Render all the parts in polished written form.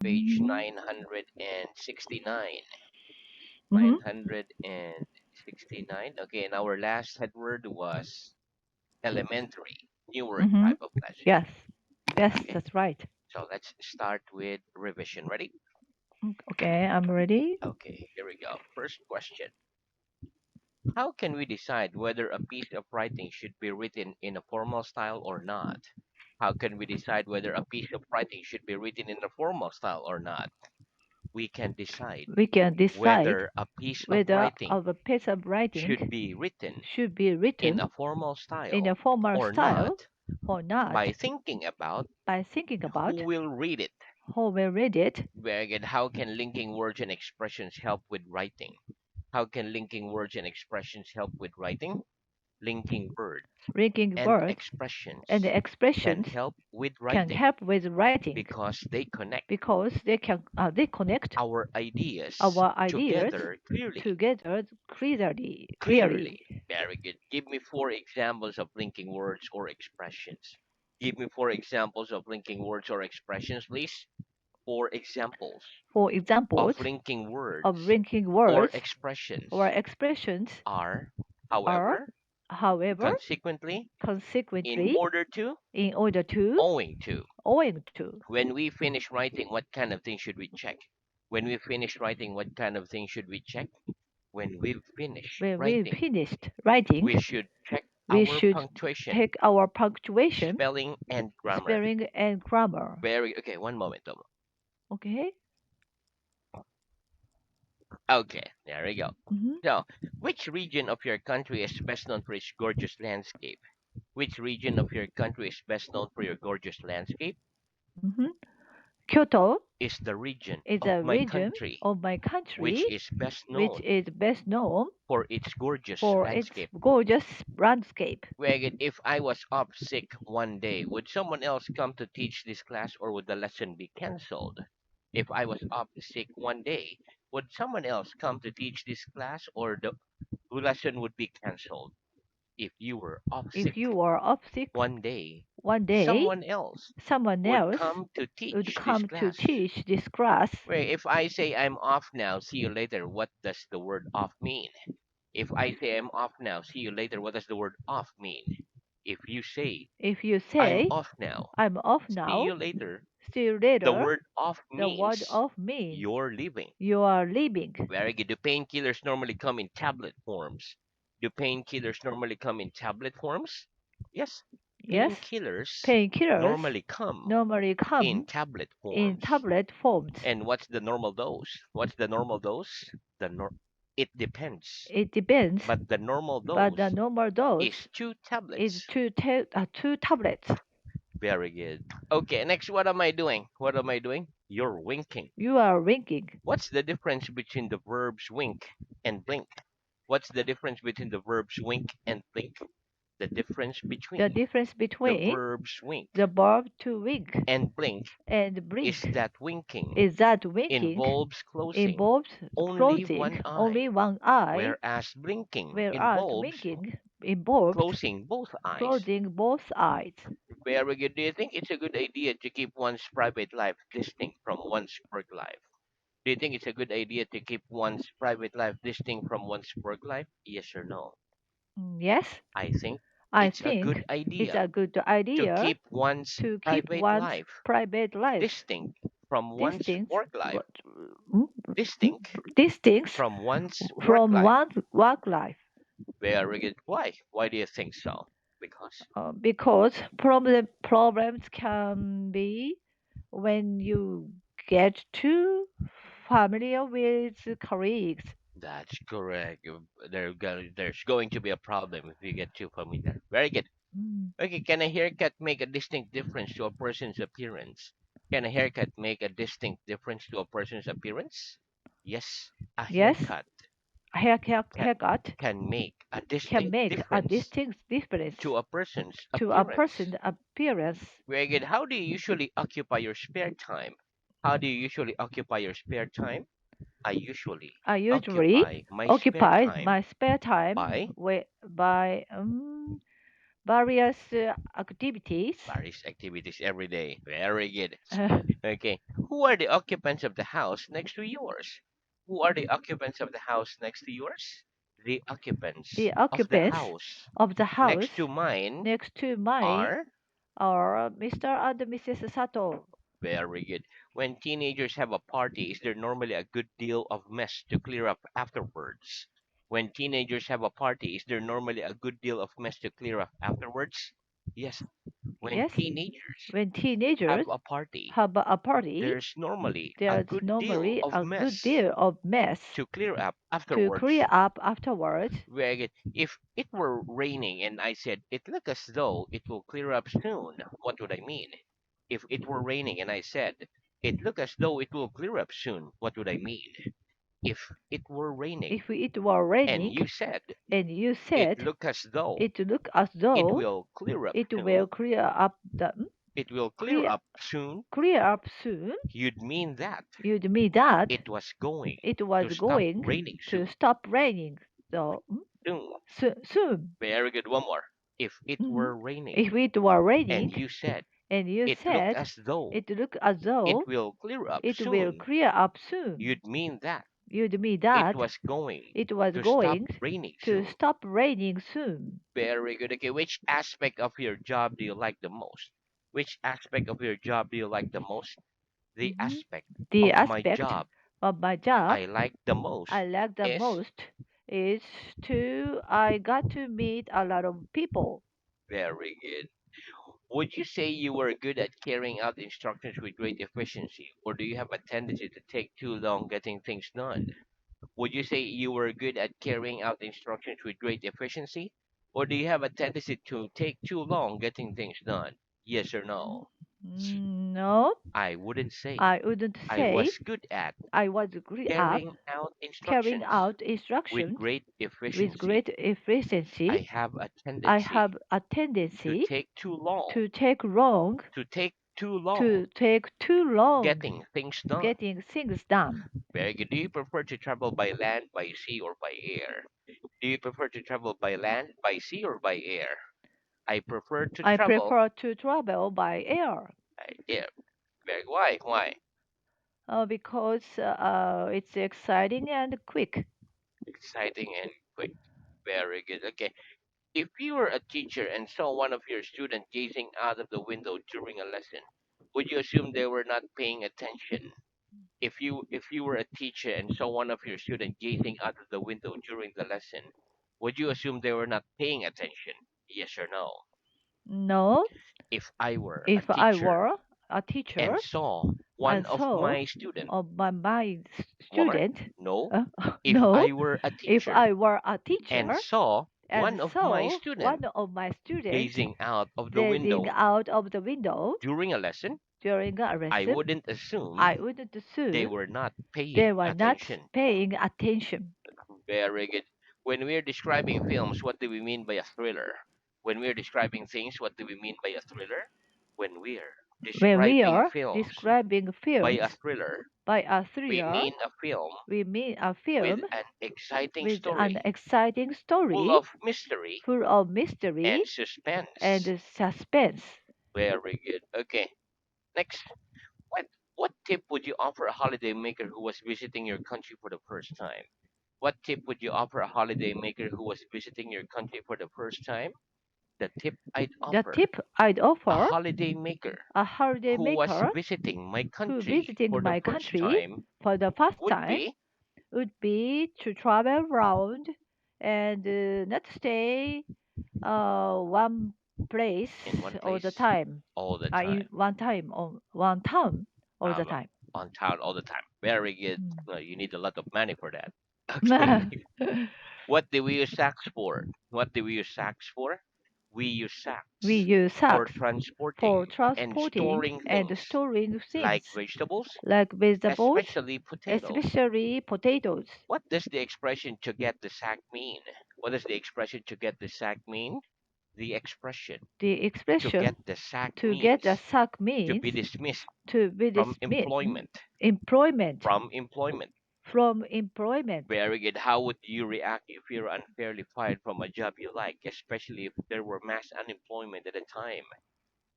page Mhm. 969. Mhm. 969. Okay, and our last head word was elementary, newer Mhm. type of lesson. Yes. Yes, Okay, that's right. so let's start with revision. Ready? Okay, I'm ready. Okay, here we go. First question. How can we decide whether a piece of writing should be written in a formal style or not? How can we decide whether a piece of writing should be written in a formal style or not? We can decide We can decide whether a piece of whether writing our piece of writing should be written should be in written a formal in a style formal or style not or by not thinking about by thinking who about will read it. how we read it, Where again, how can linking words and expressions help with writing? How can linking words and expressions help with writing? Linking words ranking and words, and expressions the can expressions help with can writing help with writing because they connect because they connect our ideas our ideas together clearly. together clearly. Clearly. Very good. Give me four examples of linking words or expressions. Give me four examples of linking words or expressions, please. Four examples For examples of linking of words ranking or words or expressions expressions are, are, however, however, consequently, in consequently, order to, in order to, owing to. owing to. When we finish writing, what kind of thing should we check? When we finish writing, what kind of thing should we check? When we finish When we writing, finished writing, we should check we our should punctuation, take our punctuation, spelling, and grammar. spelling, and grammar. Very okay. One moment, Tom. Okay? Okay, there we go. Mm-hmm. So, which region of your country is best known for its gorgeous landscape? Which region of your country is best known for your gorgeous landscape? Mm-hmm. Kyoto Is the region is of a my region country of my country which is best which known is best known for its gorgeous for its landscape. gorgeous landscape. Where if I was off sick one day, would someone else come to teach this class or would the lesson be cancelled? If I was off sick one day, would someone else come to teach this class or the lesson would be cancelled? If you were off If sick you are off sick one day, one day, someone else someone would else come to would teach this come to class. teach this class. Where if I say I'm off now, see you later, what does the word off mean? If I say I'm off now, see you later, what does the word off mean? If you say If you I'm say, off now, I'm off see now, you later, see you the later, word off the word means off means you're leaving. you are leaving. Very good. Do painkillers normally come in tablet forms? Do painkillers normally come in tablet forms? Yes, Yes, painkillers painkillers normally come normally in come tablet in forms. tablet forms. And what's the normal dose? What's the normal dose? It depends. It depends, But the normal but the dose normal dose is two is tablets. two tablets. Very good. Okay, next, what am I doing? What am I doing? You're winking. You are winking. What's the difference between the verbs wink and blink? What's the difference between the verbs wink and blink? The difference The between difference the between verbs wink the verb to wink and blink and is blink that winking is that winking involves closing involves only closing one eye, only one eye, whereas blinking whereas involves winking involves closing both eyes. closing both eyes. Very good. Do you think it's a good idea to keep one's private life distinct from one's work life? Do you think it's a good idea to keep one's private life distinct from one's work life? Yes or no? Yes, I think I it's a good think it's idea a good to idea keep one's to keep private one's life private life distinct from one's distinct work life. what, mm, mm, Distinct distinct from one's work from life. one's work life. Very good. Why? Why do you think so? Because Because problems can be when you get too familiar with colleagues. that's correct. There's going to be a problem if you get too familiar. Very good. Mm. Okay, can a haircut make a distinct difference to a person's appearance? Can a haircut make a distinct difference to a person's appearance? Yes, a Yes, haircut can, haircut can make a can distinct make a difference distinct difference to a person's to a appearance. person's appearance. Very good. How do you usually occupy your spare time? How do you usually occupy your spare time? I usually I usually occupy my spare occupy time my spare time by by various activities. Various activities every day. Very good. Okay. Who are the occupants of the house next to yours? Who are the occupants of the house next to yours? The occupants The of the occupants house of the next house to mine next to mine are are Mr. and Mrs. Sato. very good. When teenagers have a party, is there normally a good deal of mess to clear up afterwards? When teenagers have a party, is there normally a good deal of mess to clear up afterwards? Yes. When Yes, teenagers when have teenagers a party, have a party, there's normally a there's good deal normally of a good mess deal of mess to clear up to clear afterwards. up afterwards. Very good. If it were raining and I said, it look as though it will clear up soon, what would I mean? If it were raining and I said, it look as though it will clear up soon, what would I mean? If it were raining If it were and raining you said, and you it said look as though it look as it though will clear up it will soon, it will clear clear up soon, clear up soon, you'd mean that you'd mean that it was going it was to stop going raining to soon. stop raining so Soon. soon. Very good. One more. If it Mhm. were raining If it were and raining you said, and you it look said as though it look as it though will clear up it will soon, clear up soon, you'd mean that you'd mean it that was going it was to stop going raining to soon. stop raining soon. Very good. Okay, which aspect of your job do you like the most? Which aspect of your job do you like the most? The Mhm. aspect The of my aspect job of my job I like the most I like the is most is I got to meet a lot of people. very good. Would you say you were good at carrying out instructions with great efficiency, or do you have a tendency to take too long getting things done? Would you say you were good at carrying out instructions with great efficiency, or do you have a tendency to take too long getting things done? Yes or no? No, I wouldn't say I wouldn't I say was good at I was great at carrying out carrying instructions out with instructions great with efficiency. great efficiency. I have a I tendency have a to tendency take too long, to take long to take too long to take too long getting things done. getting things done. Very good. Do you prefer to travel by land, by sea, or by air? Do you prefer to travel by land, by sea, or by air? I prefer to I travel prefer to travel by air by air. Very why? Why? because it's exciting and quick. Exciting and quick. Very good. Okay. If you were a teacher and saw one of your students gazing out of the window during a lesson, would you assume they were not paying attention? If you were a teacher and saw one of your students gazing out of the window during the lesson, would you assume they were not paying attention? Yes or no? No, If I were a if I teacher were a teacher and saw one and of saw my students, my one more, student, no, uh, if no, I were a if teacher I were a and teacher saw and one of my saw students one of my students gazing out of the gazing window out of the window during a lesson, during a I lesson, wouldn't assume I wouldn't they assume were not they paying were not attention. paying attention. Very good. When we're describing films, what do we mean by a thriller? When we're describing things, what do we mean by a thriller? When we're When we describing are films describing by films a thriller, by a we thriller, mean a film we mean a with film an exciting with an story, exciting full story of mystery full of mystery and suspense. and suspense. Very good. Okay, next. What what tip would you offer a holiday maker who was visiting your country for the first time? What tip would you offer a holiday maker who was visiting your country for the first time? The tip I'd The offer tip I'd a offer holiday maker a holiday who was maker visiting my who country visiting for the my first country time for the first would time be would be to travel around and not stay one place in one all the place time. all the In time, one time on one town all the um, time. on town all the time. Very good. Mm. You need a lot of money for that. Okay. What do we use sacks for? What do we use sacks for? We use We sacks use for sacks transporting for and transporting storing and things storing like things vegetables, like vegetables, especially potatoes. especially potatoes. What does the expression to get the sack mean? What does the expression to get the sack mean? The expression The to expression get the sack to get a means sack to means be dismissed to be from dismissed employment. employment From employment. from employment. Very good. How would you react if you're unfairly fired from a job you like, especially if there were mass unemployment at the time?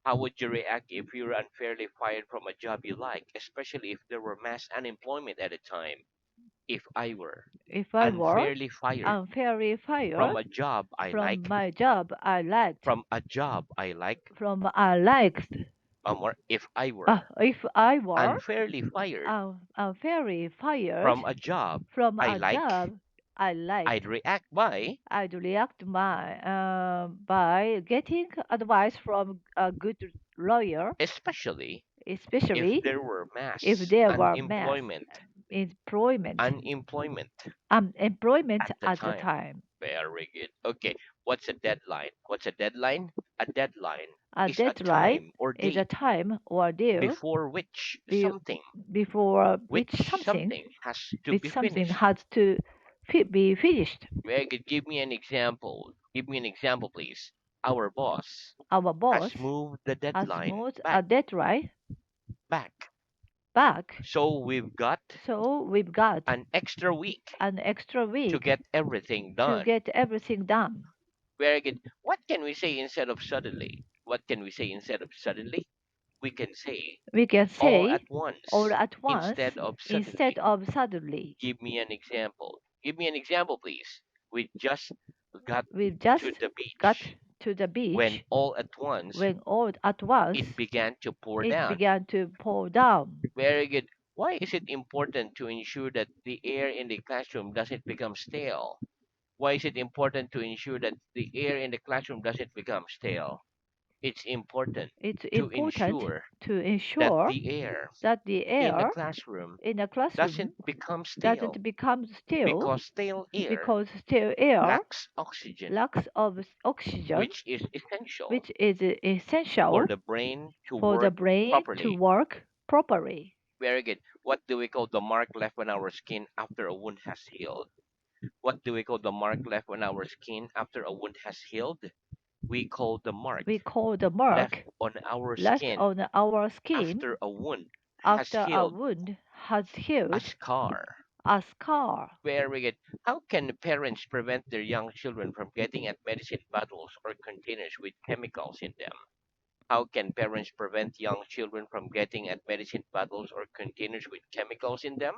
How would you react if you were unfairly fired from a job you like, especially if there were mass unemployment at the time? If I were If I were unfairly fired unfairly from fired a job I from like, my job I liked, from a job I like, from I liked, or if I were if I were unfairly fired unfairly fired from a job from I a like, job I I'd liked, react by, I'd react by getting advice from a good lawyer, especially if especially there were if mass there were mass unemployment, employment unemployment employment at the at the time. time. Very good. Okay, what's a deadline? What's a deadline? A deadline A is a deadline time or is a date time or deal before which be, something, before which something has to which be something finished. has to be finished. Very good. Give me an example. Give me an example, please. Our boss Our boss has moved the has deadline moved a back, deadline back. back, So we've got so we've got an extra week an extra to week get everything to done. get everything done. Very good. What can we say instead of suddenly? What can we say instead of suddenly? We can say We can all at say all once at once instead of instead suddenly. of suddenly. Give me an example. Give me an example, please. We just got We've to just the got beach to the when beach all at once when all at once it began to pour it down. began to pour down. Very good. Why is it important to ensure that the air in the classroom doesn't become stale? Why is it important to ensure that the air in the classroom doesn't become stale? It's important It's to important ensure to that ensure the air that the in the air classroom in the classroom doesn't become stale doesn't become stale because stale air because stale air lacks oxygen, lacks of oxygen, which is essential which is for essential the brain to for the work brain to properly. work properly. Very good. What do we call the mark left on our skin after a wound has healed? What do we call the mark left on our skin after a wound has healed? We call the mark We call the left mark on our left skin on our skin after a wound has after a healed wound has a healed scar. a scar. Very good. How can parents prevent their young children from getting at medicine bottles or containers with chemicals in them? How can parents prevent young children from getting at medicine bottles or containers with chemicals in them?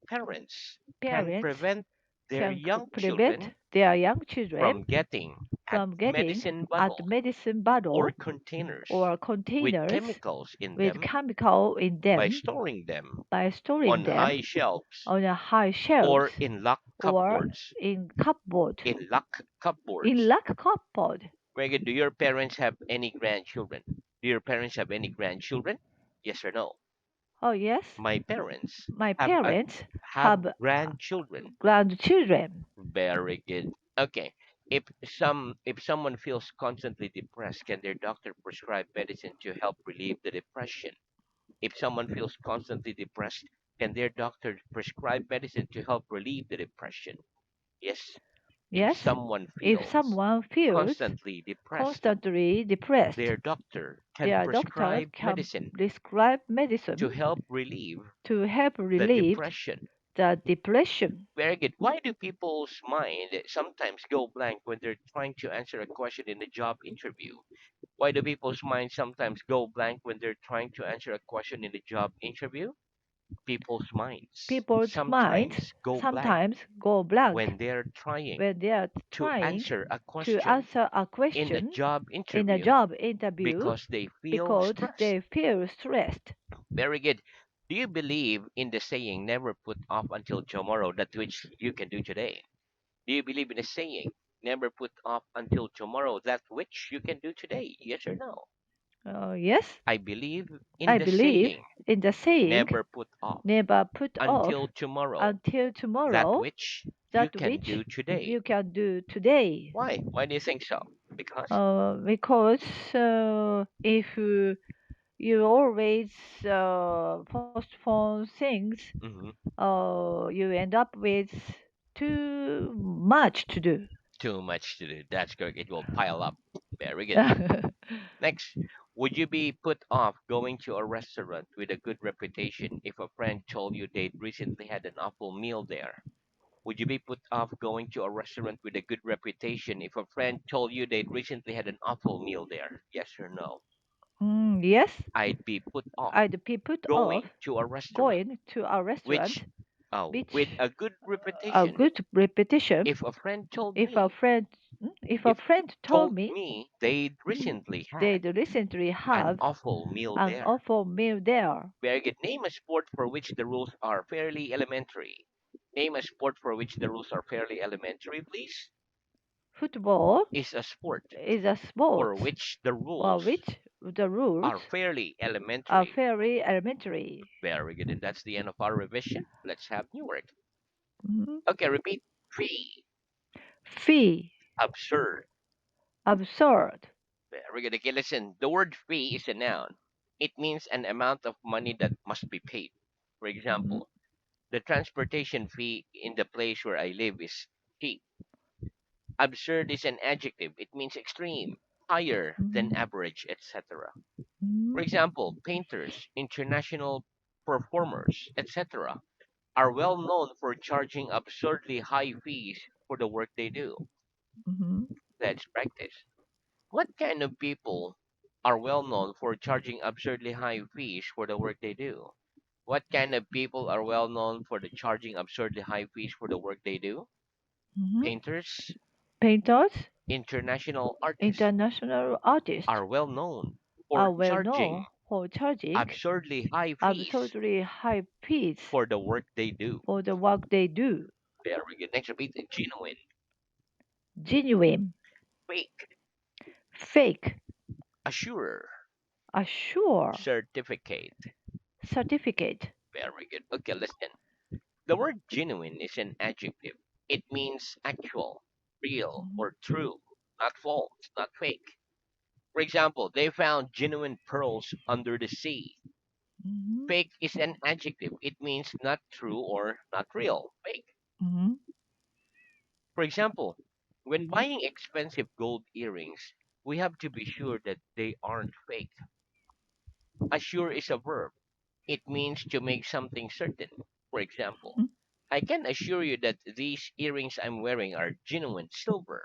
Parents can Parents prevent their can young prevent children their young children from getting at from getting medicine at bottle medicine or bottle containers or with containers chemicals in with them chemical in by them storing them by storing on them high shelves on a high shelves or in locked or cupboards. in cupboard In locked in cupboards. lock cupboard. Reggie, do your parents have any grandchildren? Do your parents have any grandchildren? Yes or no? Oh yes, My parents my have parents have have grandchildren. grandchildren. Very good. Okay. If someone feels constantly depressed, can their doctor prescribe medicine to help relieve the depression? If someone feels constantly depressed, can their doctor prescribe medicine to help relieve the depression? Yes. If Yes, someone if feels someone feels constantly depressed, constantly depressed, their doctor can their doctor prescribe can medicine prescribe to medicine help relieve to help the relieve depression. the depression. Very good. Why do people's mind sometimes go blank when they're trying to answer a question in a job interview? Why do people's minds sometimes go blank when they're trying to answer a question in a job interview? People's minds People's minds sometimes go blank sometimes go blank when they're trying when they are to trying answer a to question answer a in a question job in a interview job interview because they feel because stressed. they feel stressed. Very good. Do you believe in the saying never put off until tomorrow that which you can do today? Do you believe in the saying never put off until tomorrow that which you can do today? Yes or no? Yes, I believe in I the believe saying in the saying never put off never put off until tomorrow until that tomorrow which you that can which do today. you can do today. Why? Why do you think so? Because Because if you always postpone things, mhm, you end up with too much to do. too much to do. That's correct. It will pile up. Very good. Next. Would you be put off going to a restaurant with a good reputation if a friend told you they'd recently had an awful meal there? Would you be put off going to a restaurant with a good reputation if a friend told you they'd recently had an awful meal there? Yes or no? Yes, I'd be put off I'd be put going off to a restaurant going to a which restaurant with which a good a reputation good repetition. if a friend told If a me friend if a if friend told told me me they'd mm, recently had they'd recently an have awful meal an there. awful meal there. Very good. Name a sport for which the rules are fairly elementary. Name a sport for which the rules are fairly elementary, please. Football Is a sport is a for sport which the for rules which the rules are fairly are elementary. very elementary. Very good. And that's the end of our revision. Let's have new word. Mhm. Okay, repeat. Fee. Fee, Absurd. absurd. Very good. Okay, listen. The word fee is a noun. It means an amount of money that must be paid. For Mhm, example, the transportation fee in the place where I live is cheap. Absurd is an adjective. It means extreme, higher than mhm, average, etc. For mhm, example, painters, international performers, etc. are well known for charging absurdly high fees for the work they do. mhm, Let's practice. What kind of people are well known for charging absurdly high fees for the work they do? What kind of people are well known for the charging absurdly high fees for the work they do? mhm. Painters, Painters, international artists international artists are well known are for well charging known for charging absurdly high fees absurdly high fees for the work they do. for the work they do. Very good. Next, repeat genuine, Genuine, fake, fake, assure, assure, certificate. certificate. Very good. Okay, listen. The word genuine is an adjective. It means actual, real, Mhm, or true, not false, not fake. For example, they found genuine pearls under the sea. mhm, Fake is an adjective. It means not true or not real. Fake. mhm, For example, when buying expensive gold earrings, we have to be sure that they aren't fake. Assure is a verb. It means to make something certain. For example, mhm, I can assure you that these earrings I'm wearing are genuine silver.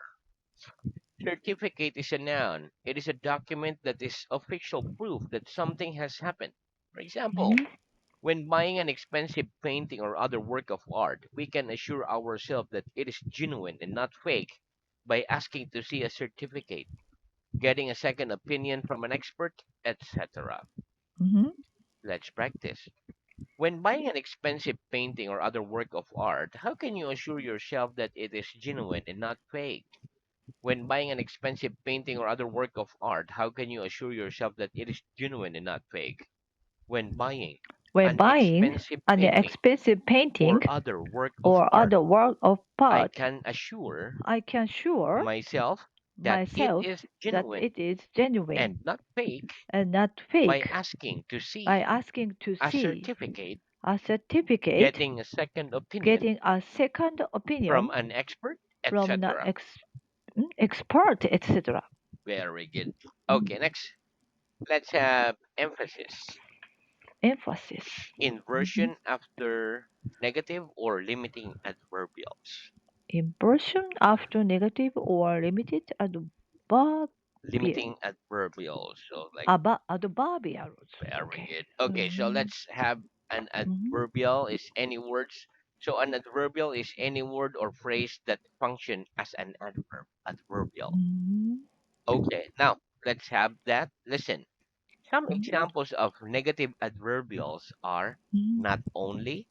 Certificate is a noun. It is a document that is official proof that something has happened. For example, mhm, when buying an expensive painting or other work of art, we can assure ourselves that it is genuine and not fake by asking to see a certificate, getting a second opinion from an expert, etc. mhm, Let's practice. When buying an expensive painting or other work of art, how can you assure yourself that it is genuine and not fake? When buying an expensive painting or other work of art, how can you assure yourself that it is genuine and not fake? When buying When an buying expensive an painting expensive painting or other work of or art, other work of I art, can assure I can assure myself that it myself is that genuine it is genuine and not fake and not by fake asking to by see asking to a see certificate, a certificate, getting a second opinion getting a second from opinion an expert, from an etc. expert, etc. Very good. Mm, Okay, next, let's have emphasis. Emphasis. Mhm. Inversion after negative or limiting adverbials. Impression after negative or limited adverbial. Limiting adverbials. So like Adverbials. very Okay. good. Okay, so Mhm, let's have an mhm, adverbial is any words. So an adverbial is any word or phrase that function as an adverbial. mhm, Okay, now let's have that. Listen. Some mhm, examples of negative adverbials are mhm, not only,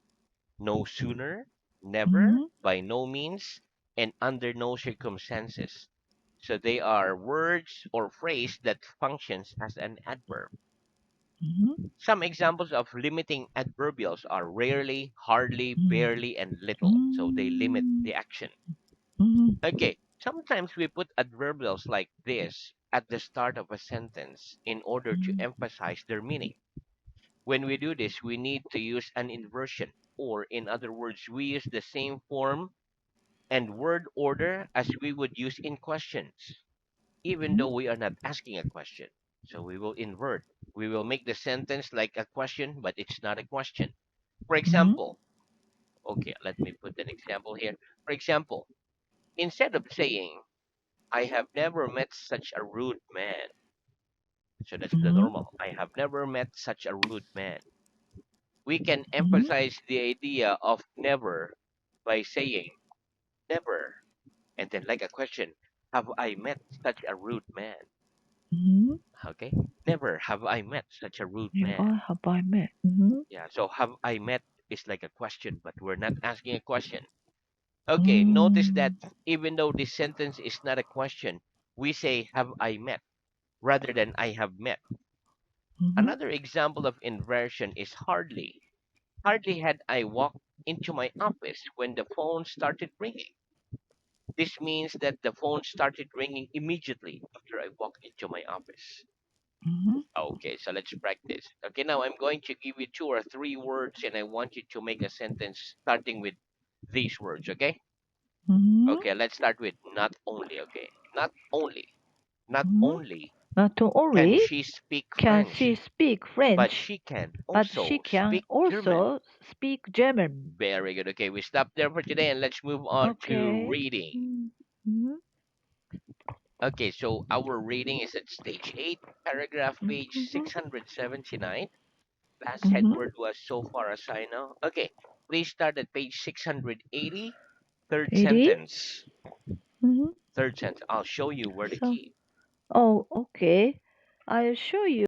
no sooner, never, mhm, by no means, and under no circumstances. So they are words or phrase that functions as an adverb. mhm, Some examples of limiting adverbials are rarely, hardly, mhm, barely, and little. So they limit mhm, the action. mhm, Okay, sometimes we put adverbials like this at the start of a sentence in order to mhm, emphasize their meaning. When we do this, we need to use an inversion, or in other words, we use the same form and word order as we would use in questions, even mhm, though we are not asking a question. So we will invert. We will make the sentence like a question, but it's not a question. For Mhm. example, okay, let me put an example here. For example, instead of saying, I have never met such a rude man. So that's the Mhm. normal. I have never met such a rude man. We can Mhm. emphasize the idea of never by saying never and then like a question, have I met such a rude man? Mhm. Okay. Never have I met such a rude Have man. I have I met? Mhm. Yeah. So have I met is like a question, but we're not asking a question. Okay. Notice that Mm. even though this sentence is not a question, we say have I met rather than I have met. Mhm. Another example of inversion is hardly. Hardly had I walked into my office when the phone started ringing. This means that the phone started ringing immediately after I walked into my office. Mhm. Okay, so let's practice. Okay, now I'm going to give you two or three words and I want you to make a sentence starting with these words, okay? Mhm. Okay, let's start with not only, okay? Not only. Not Mhm. only Not can only she speak can French, she speak but French, she can but she also can speak German. also speak German. Very good. Okay, we stop there for today and let's move on to Okay. reading. Mhm. Okay, so our reading is at stage 8, paragraph page Mhm. 679. Last head Mhm. word was so far as I know. Okay, please start at page 680. Third 80. sentence. Mhm. Third sentence. I'll show you where to So, keep. oh, okay. I'll show you.